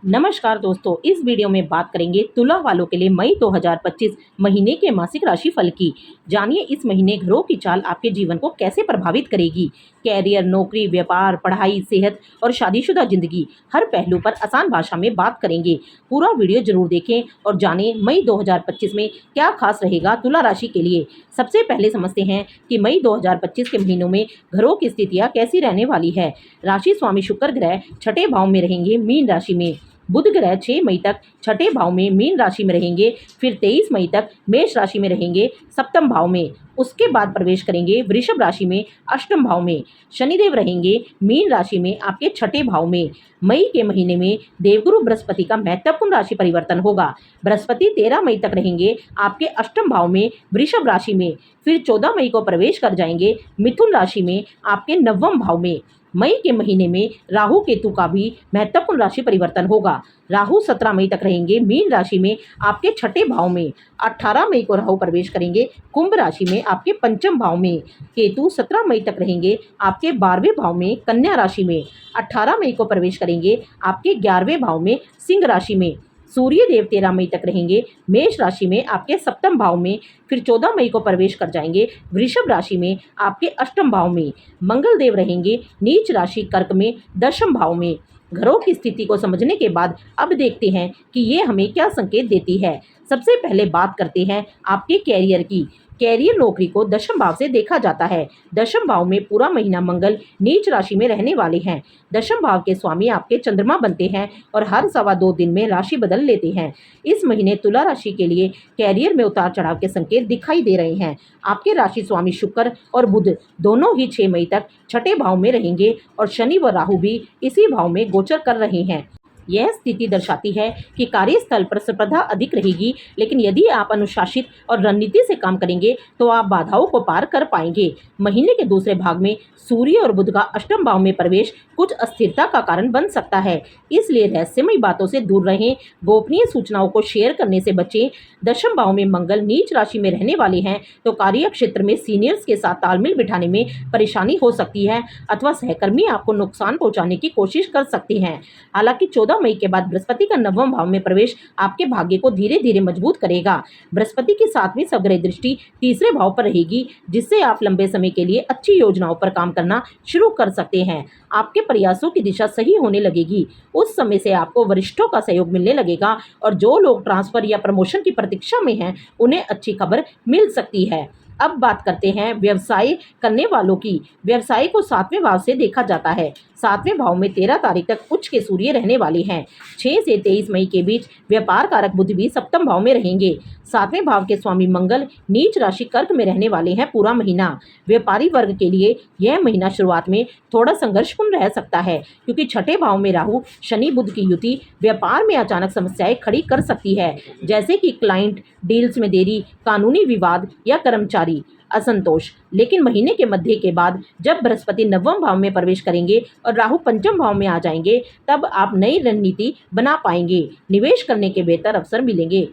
नमस्कार दोस्तों, इस वीडियो में बात करेंगे तुला वालों के लिए मई 2025 महीने के मासिक राशि फल की। जानिए इस महीने ग्रहों की चाल आपके जीवन को कैसे प्रभावित करेगी। कैरियर, नौकरी, व्यापार, पढ़ाई, सेहत और शादीशुदा जिंदगी, हर पहलू पर आसान भाषा में बात करेंगे। पूरा वीडियो जरूर देखें और जानें मई 2025 में क्या खास रहेगा तुला राशि के लिए। सबसे पहले समझते हैं कि मई 2025 के महीनों में ग्रहों की स्थितियां कैसी रहने वाली है। राशि स्वामी शुक्र ग्रह छठे भाव में रहेंगे मीन राशि में। बुध ग्रह 6 मई तक छठे भाव में मीन राशि में रहेंगे, फिर 23 मई तक मेष राशि में रहेंगे सप्तम भाव में। उसके बाद प्रवेश करेंगे वृषभ राशि में अष्टम भाव में। शनिदेव रहेंगे मीन राशि में आपके छठे भाव में। मई के महीने में देवगुरु बृहस्पति का महत्वपूर्ण राशि परिवर्तन होगा। बृहस्पति 13 मई तक रहेंगे आपके अष्टम भाव में वृषभ राशि में, फिर 14 मई को प्रवेश कर जाएंगे मिथुन राशि में आपके नवम भाव में। मई के महीने में राहु केतु का भी महत्वपूर्ण राशि परिवर्तन होगा। राहु 17 मई तक रहेंगे मीन राशि में आपके छठे भाव में। 18 मई को राहु प्रवेश करेंगे कुंभ राशि में आपके पंचम भाव में। केतु 17 मई तक रहेंगे आपके 12वें भाव में कन्या राशि में। 18 मई को प्रवेश करेंगे आपके 11वें भाव में सिंह राशि में। सूर्य देव 13 मई तक रहेंगे मेष राशि में आपके सप्तम भाव में, फिर 14 मई को प्रवेश कर जाएंगे वृषभ राशि में आपके अष्टम भाव में। मंगल देव रहेंगे नीच राशि कर्क में दशम भाव में। ग्रहों की स्थिति को समझने के बाद अब देखते हैं कि ये हमें क्या संकेत देती है। सबसे पहले बात करते हैं आपके कैरियर की। कैरियर नौकरी को दशम भाव से देखा जाता है। दशम भाव में पूरा महीना मंगल नीच राशि में रहने वाले हैं। दशम भाव के स्वामी आपके चंद्रमा बनते हैं और हर 2.25 दिन में राशि बदल लेते हैं। इस महीने तुला राशि के लिए कैरियर में उतार चढ़ाव के संकेत दिखाई दे रहे हैं। आपके राशि स्वामी शुक्र और बुध दोनों ही 6 मई तक छठे भाव में रहेंगे और शनि व राहु भी इसी भाव में गोचर कर रहे हैं। यह स्थिति दर्शाती है कि कार्यस्थल पर स्पर्धा अधिक रहेगी, लेकिन यदि आप अनुशासित और रणनीति से काम करेंगे तो आप बाधाओं को पार कर पाएंगे। महीने के दूसरे भाग में सूर्य और बुध का अष्टम भाव में प्रवेश कुछ अस्थिरता का कारण बन सकता है, इसलिए रहस्यमयी बातों से दूर रहें, गोपनीय सूचनाओं को शेयर करने से बचें। दशम भाव में मंगल नीच राशि में रहने वाले हैं तो कार्य क्षेत्र में सीनियर्स के साथ तालमेल बिठाने में परेशानी हो सकती है अथवा सहकर्मी आपको नुकसान पहुंचाने की कोशिश कर सकते हैं। हालांकि 14 मई के बाद बृहस्पति का नवम भाव में प्रवेश आपके भाग्य को धीरे धीरे मजबूत करेगा। बृहस्पति की 7वीं सग्रह दृष्टि तीसरे भाव पर रहेगी, जिससे आप लंबे समय के लिए अच्छी योजनाओं पर काम करना शुरू कर सकते हैं। आपके प्रयासों की दिशा सही होने लगेगी। उस समय से आपको वरिष्ठों का सहयोग मिलने लगेगा और जो लोग ट्रांसफर या प्रमोशन की प्रतीक्षा में हैं, उन्हें अच्छी खबर मिल सकती है। अब बात करते हैं व्यवसाय करने वालों की। व्यवसाय को 7वें भाव से देखा जाता है। 7वें भाव में 13 तारीख तक उच्च के सूर्य रहने वाले हैं। 6 से 23 मई के बीच व्यापार कारक बुध भी सप्तम भाव में रहेंगे। 7वें भाव के स्वामी मंगल नीच राशि कर्क में रहने वाले हैं पूरा महीना। व्यापारी वर्ग के लिए यह महीना शुरुआत में थोड़ा संघर्षपूर्ण रह सकता है, क्योंकि छठे भाव में राहु शनि बुध की युति व्यापार में अचानक समस्याएं खड़ी कर सकती है, जैसे कि क्लाइंट डील्स में देरी, कानूनी विवाद या कर्मचारी असंतोष। लेकिन महीने के मध्य के बाद जब बृहस्पति नवम भाव में प्रवेश करेंगे और राहु पंचम भाव में आ जाएंगे, तब आप नई रणनीति बना पाएंगे। निवेश करने के बेहतर अवसर मिलेंगे।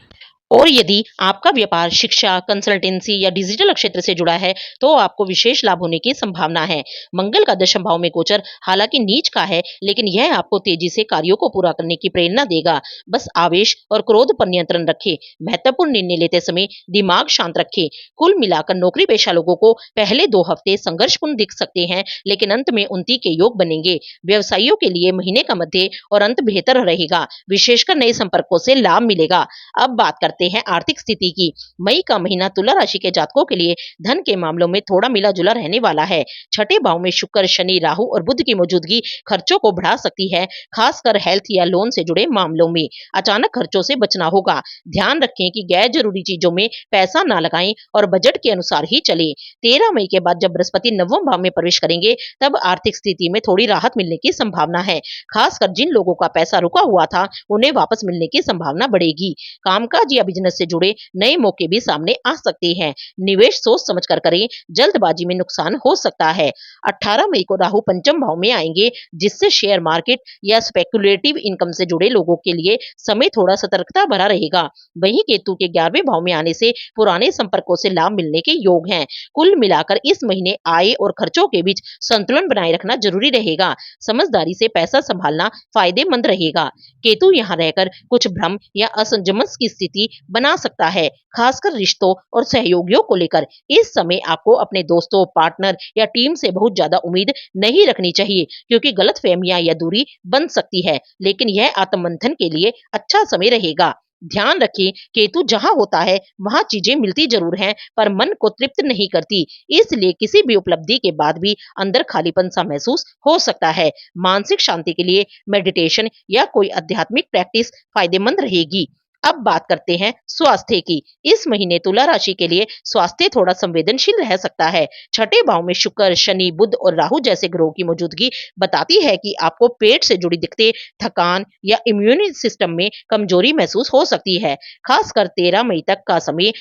और यदि आपका व्यापार शिक्षा, कंसल्टेंसी या डिजिटल क्षेत्र से जुड़ा है तो आपको विशेष लाभ होने की संभावना है। मंगल का दशम भाव में गोचर हालांकि नीच का है, लेकिन यह आपको तेजी से कार्यों को पूरा करने की प्रेरणा देगा। बस आवेश और क्रोध पर नियंत्रण रखें। महत्वपूर्ण निर्णय लेते समय दिमाग शांत रखें। कुल मिलाकर नौकरी पेशा लोगों को पहले 2 हफ्ते संघर्षपूर्ण दिख सकते हैं, लेकिन अंत में उन्नति के योग बनेंगे। व्यवसायियों के लिए महीने का मध्य और अंत बेहतर रहेगा, विशेषकर नए संपर्कों से लाभ मिलेगा। अब बात करते हैं आर्थिक स्थिति की। मई का महीना तुला राशि के जातकों के लिए धन के मामलों में थोड़ा मिला जुला रहने वाला है। छठे भाव में शुक्र, शनि, राहु और बुध की मौजूदगी खर्चों को बढ़ा सकती है, खासकर हेल्थ या लोन से जुड़े मामलों में। अचानक खर्चों से बचना होगा। ध्यान रखें कि गैर जरूरी चीजों में पैसा ना लगाएं और बजट के अनुसार ही चलें। 13 मई के बाद जब बृहस्पति नवम भाव में प्रवेश करेंगे, तब आर्थिक स्थिति में थोड़ी राहत मिलने की संभावना है। खासकर जिन लोगों का पैसा रुका हुआ था, उन्हें वापस मिलने की संभावना बढ़ेगी। कामकाज या बिजनेस से जुड़े नए मौके भी सामने आ सकते हैं। निवेश सोच समझकर करें, जल्दबाजी में नुकसान हो सकता है। 18 मई को राहु पंचम भाव में आएंगे, जिससे शेयर मार्केट या स्पेकुलेटिव इनकम से जुड़े लोगों के लिए समय थोड़ा सतर्कता भरा रहेगा। वहीं केतु के 11वें भाव में आने से पुराने संपर्कों से लाभ मिलने के योग हैं। कुल मिलाकर इस महीने आय और खर्चों के बीच संतुलन बनाए रखना जरूरी रहेगा। समझदारी से पैसा संभालना फायदेमंद रहेगा। केतु यहाँ रहकर कुछ भ्रम या असमंजस की स्थिति बना सकता है, खासकर रिश्तों और सहयोगियों को लेकर। इस समय आपको अपने दोस्तों, पार्टनर या टीम से बहुत ज्यादा उम्मीद नहीं रखनी चाहिए, क्योंकि गलतफहमियां या दूरी बन सकती है। लेकिन यह आत्ममंथन के लिए अच्छा समय रहेगा। ध्यान रखें, केतु जहां होता है वहां चीजें मिलती जरूर हैं, पर मन को तृप्त नहीं करती। इसलिए किसी भी उपलब्धि के बाद भी अंदर खालीपन सा महसूस हो सकता है। मानसिक शांति के लिए मेडिटेशन या कोई आध्यात्मिक प्रैक्टिस फायदेमंद रहेगी। अब बात करते हैं स्वास्थ्य की। इस महीने तुला राशि के लिए स्वास्थ्य थोड़ा संवेदनशील रह सकता है। छठे भाव में शुक्र, शनि, बुध और राहु जैसे ग्रहों की मौजूदगी बताती है कि आपको पेट से जुड़ी दिक्कतें, थकान या इम्यून सिस्टम में कमजोरी महसूस हो सकती है। खासकर 13 मई तक का समय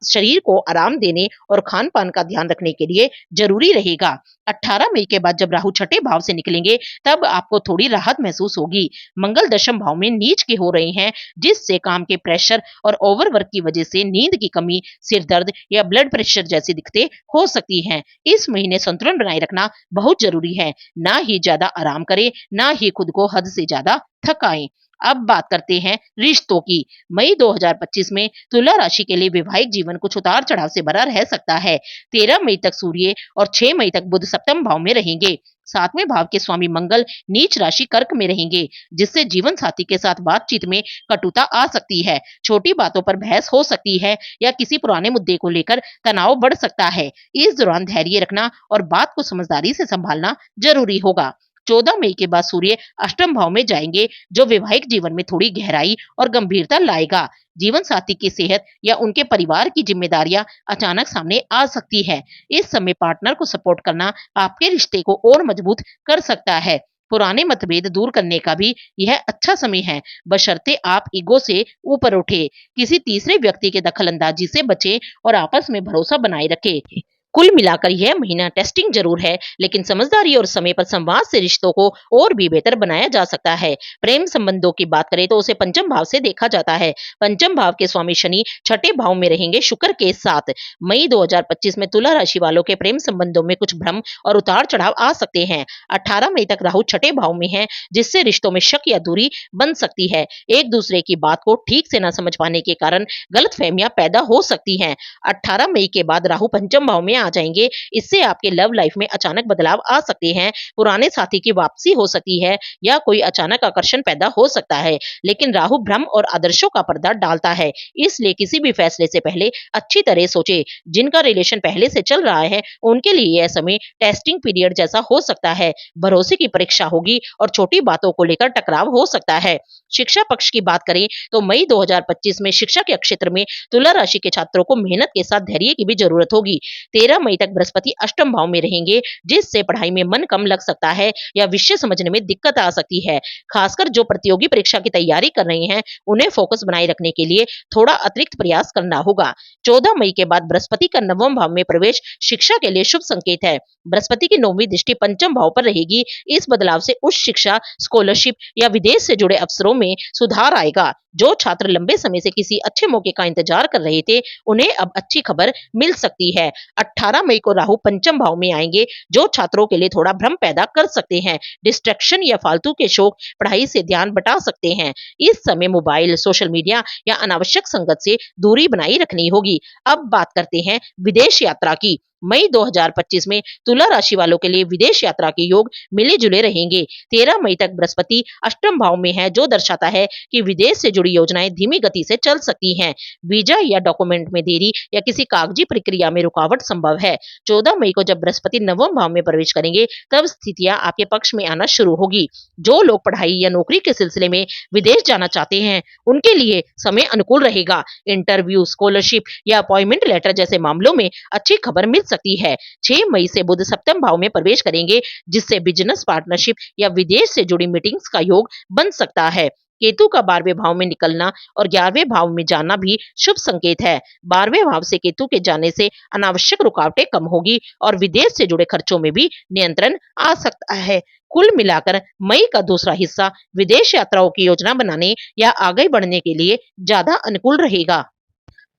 शरीर को आराम देने और खान पान का ध्यान रखने के लिए जरूरी रहेगा। 18 मई के बाद जब राहु छठे भाव से निकलेंगे, तब आपको थोड़ी राहत महसूस होगी। मंगल दशम भाव में नीच के हो रहे हैं, जिससे काम के प्रेशर और ओवरवर्क की वजह से नींद की कमी, सिर दर्द या ब्लड प्रेशर जैसी दिक्कतें हो सकती हैं। इस महीने संतुलन बनाए रखना बहुत जरूरी है। ना ही ज्यादा आराम करें, ना ही खुद को हद से ज्यादा थकाएं। अब बात करते हैं रिश्तों की। मई 2025 में तुला राशि के लिए वैवाहिक जीवन कुछ उतार चढ़ाव से भरा रह सकता है। 13 मई तक सूर्य और 6 मई तक बुध सप्तम भाव में रहेंगे। 7वें भाव के स्वामी मंगल नीच राशि कर्क में रहेंगे, जिससे जीवन साथी के साथ बातचीत में कटुता आ सकती है। छोटी बातों पर बहस हो सकती है या किसी पुराने मुद्दे को लेकर तनाव बढ़ सकता है। इस दौरान धैर्य रखना और बात को समझदारी से संभालना जरूरी होगा। 14 मई के बाद सूर्य अष्टम भाव में जाएंगे, जो वैवाहिक जीवन में थोड़ी गहराई और गंभीरता लाएगा। जीवन साथी की सेहत या उनके परिवार की जिम्मेदारियां अचानक सामने आ सकती है। इस समय पार्टनर को सपोर्ट करना आपके रिश्ते को और मजबूत कर सकता है। पुराने मतभेद दूर करने का भी यह अच्छा समय है, बशर्ते आप ईगो से ऊपर उठे, किसी तीसरे व्यक्ति के दखलंदाजी से बचें और आपस में भरोसा बनाए रखें। कुल मिलाकर यह महीना टेस्टिंग जरूर है, लेकिन समझदारी और समय पर संवाद से रिश्तों को और भी बेहतर बनाया जा सकता है। प्रेम संबंधों की बात करें तो उसे पंचम भाव से देखा जाता है। पंचम भाव के स्वामी शनि छठे भाव में रहेंगे शुक्र के साथ। मई 2025 में तुला राशि वालों के प्रेम संबंधों में कुछ भ्रम और उतार चढ़ाव आ सकते हैं। 18 मई तक राहु छठे भाव में है, जिससे रिश्तों में शक या दूरी बन सकती है। एक दूसरे की बात को ठीक से न समझ पाने के कारण गलतफहमियां पैदा हो सकती हैं। 18 मई के बाद राहु पंचम भाव में आ जाएंगे। इससे आपके लव लाइफ में अचानक बदलाव आ सकते हैं। पुराने साथी की वापसी हो सकती है या कोई अचानक आकर्षण पैदा हो सकता है। लेकिन राहु भ्रम और आदर्शों का पर्दा डालता है, इसलिए किसी भी फैसले से पहले अच्छी तरह सोचे। जिनका रिलेशन पहले से चल रहा है, उनके लिए यह समय टेस्टिंग पीरियड जैसा हो सकता है। भरोसे की परीक्षा होगी और छोटी बातों को लेकर टकराव हो सकता है। शिक्षा पक्ष की बात करें तो मई 2025 में शिक्षा के क्षेत्र में तुला राशि के छात्रों को मेहनत के साथ धैर्य की भी जरूरत होगी। 13 मई तक बृहस्पति अष्टम भाव में रहेंगे, जिससे पढ़ाई में मन कम लग सकता है या विषय समझने में दिक्कत आ सकती है। खासकर जो प्रतियोगी परीक्षा की तैयारी कर रहे हैं, उन्हें फोकस बनाए रखने के लिए थोड़ा अतिरिक्त प्रयास करना होगा। 14 मई के बाद बृहस्पति का नवम भाव में प्रवेश शिक्षा के लिए शुभ संकेत है। बृहस्पति की 9वीं दृष्टि पंचम भाव पर रहेगी। इस बदलाव से उच्च शिक्षा, स्कॉलरशिप या विदेश से जुड़े अवसरों में सुधार आएगा। जो छात्र लंबे समय से किसी अच्छे मौके का इंतजार कर रहे थे, उन्हें अब अच्छी खबर मिल सकती है। 18 मई को राहु पंचम भाव में आएंगे, जो छात्रों के लिए थोड़ा भ्रम पैदा कर सकते हैं। डिस्ट्रैक्शन या फालतू के शौक पढ़ाई से ध्यान बटा सकते हैं। इस समय मोबाइल, सोशल मीडिया या अनावश्यक संगत से दूरी बनाई रखनी होगी। अब बात करते हैं विदेश यात्रा की। मई 2025 में तुला राशि वालों के लिए विदेश यात्रा के योग मिले जुले रहेंगे। 13 मई तक बृहस्पति अष्टम भाव में है, जो दर्शाता है कि विदेश से जुड़ी योजनाएं धीमी गति से चल सकती हैं। वीजा या डॉक्यूमेंट में देरी या किसी कागजी प्रक्रिया में रुकावट संभव है। 14 मई को जब बृहस्पति नवम भाव में प्रवेश करेंगे, तब स्थितियां आपके पक्ष में आना शुरू होगी। जो लोग पढ़ाई या नौकरी के सिलसिले में विदेश जाना चाहते हैं, उनके लिए समय अनुकूल रहेगा। इंटरव्यू, स्कॉलरशिप या अपॉइंटमेंट लेटर जैसे मामलों में अच्छी खबर मिल सकती है। 6 मई से बुध सप्तम भाव में प्रवेश करेंगे, जिससे बिजनेस पार्टनरशिप या विदेश से जुड़ी मीटिंग्स का योग बन सकता है। केतु का 12वें भाव में निकलना और 11वें भाव में जाना भी शुभ संकेत है। 12वें भाव से केतु के जाने से अनावश्यक रुकावटें कम होगी और विदेश से जुड़े खर्चों में भी नियंत्रण आ सकता है। कुल मिलाकर मई का दूसरा हिस्सा विदेश यात्राओं की योजना बनाने या आगे बढ़ने के लिए ज्यादा अनुकूल रहेगा।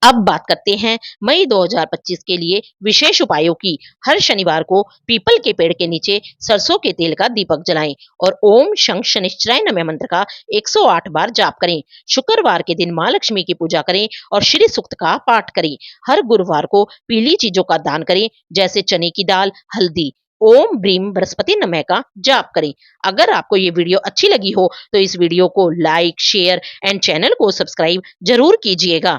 अब बात करते हैं मई 2025 के लिए विशेष उपायों की। हर शनिवार को पीपल के पेड़ के नीचे सरसों के तेल का दीपक जलाएं और ओम शंख शनिश्चराय नमः मंत्र का 108 बार जाप करें। शुक्रवार के दिन मां लक्ष्मी की पूजा करें और श्री सूक्त का पाठ करें। हर गुरुवार को पीली चीजों का दान करें, जैसे चने की दाल, हल्दी। ओम ब्रीम बृहस्पति नमः का जाप करें। अगर आपको ये वीडियो अच्छी लगी हो तो इस वीडियो को लाइक, शेयर एंड चैनल को सब्सक्राइब जरूर कीजिएगा।